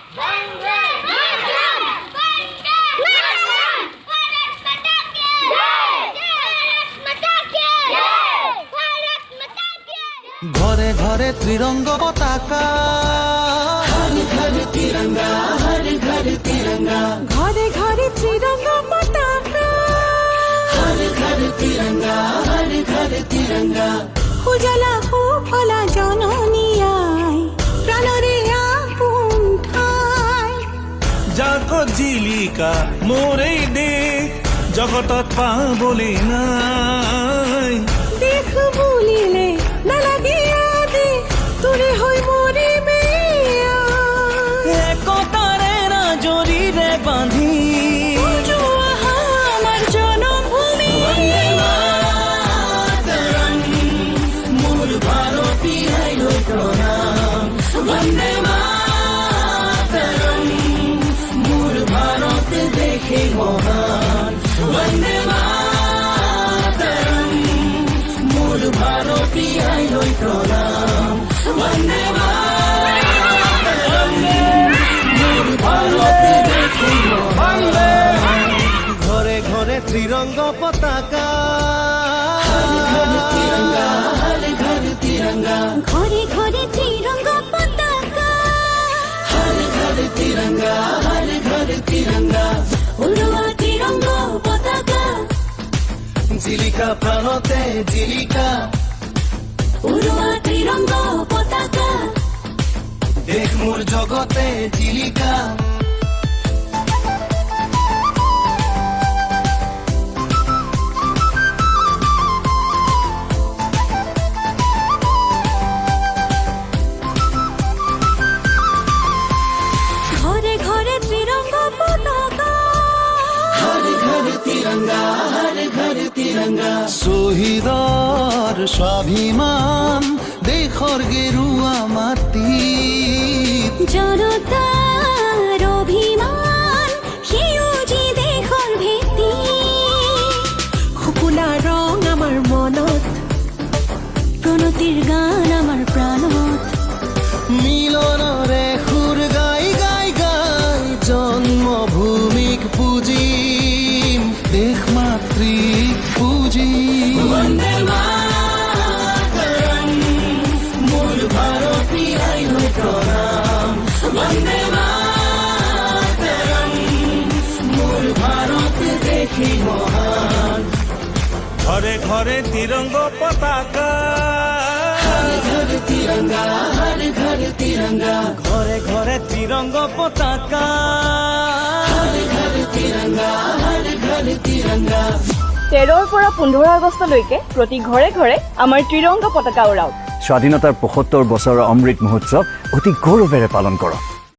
ঘরে ঘরে ত্রিরঙ্গ পতাকা, হর ঘর তিরঙ্গা, হর ঘর তিরঙ্গা, ঘরে ঘরে ত্রিরঙ্গ পতাকা, হর ঘর তিরঙ্গা, হর ঘর তিরঙ্গা। উজালা ফুফলা জননিয়ায় প্রাণরে আপন ঠাই। জাগত জিলিকা মোরেই দেশ, জগতত পাবলে নাই। দেখ বুলিলে নালাগে আদেশ, তোরে হৈ মৰিমে একতাৰে জৰিৰে বান্ধি আমাৰ জনমভূমি। মোৰ ভাৰতী আইলৈ প্ৰণাম, বন্দে মাতৰম। মোৰ ভাৰত দেশে মহান, বন্দে মাতৰম। মোৰ ভাৰতী আইলৈ প্ৰণাম, বন্দে মাতৰম। মোৰ ভাৰত দেশে মহান। ঘৰে ঘৰে ত্ৰিৰংগ পতাকা, হৰ ঘৰ তিৰঙ্গা, হৰ ঘর তিরঙ্গা, ঘরে ঘরে ত্রিরঙ্গ পতাকা, হর ঘর তিরঙ্গা, হর ঘর তিরঙ্গা। উড়োয়া ত্রিরঙ্গ পতাকা, জিলিকা প্রাণতে জিলিকা, উড়োয়া ত্রিরঙ্গ পতাকা। দেশ মোৰ জগতে জিলিকা। ঘরে ঘরে ত্রিরঙ্গ পতাকা, হর ঘর তিরঙ্গা, হর ঘর তিরঙ্গা। শহীদৰ স্বাভিমান দেশৰ গেৰুৱা মাটিত, জনতাৰ অভিমান সেউজী দেশৰ ভেটি। শুকুলা ৰং আমাৰ মনত, প্ৰণতিৰ গান আমাৰ প্ৰাণত। মিলনৰে সুৰ গাই গাই গাই জন্মভূমিক পুজিম, দেশ মাতৃক পুজিম। বন্দে মাতৰম। মোৰ ভাৰতী আইলৈ প্ৰণাম, বন্দে মাতৰম। মোৰ ভাৰত দেশে মহান। ঘরে ঘরে তিরঙ্গ পতাকা, হর ঘর তিরঙ্গা, হর ঘর তিরঙ্গা, ঘরে ঘরে ত্রিরঙ্গ পতাকা, হর ঘর তিরঙ্গা, হর ঘর তিরঙ্গা। 13ৰ পৰা 15 আগষ্টলৈকে প্ৰতি ঘৰে ঘৰে আমাৰ ত্ৰিৰংগ পতাকা উৰাওক। স্বাধীনতাৰ 75 বছৰৰ অমৃত মহোৎসৱ অতি গৌৰৱেৰে পালন কৰক।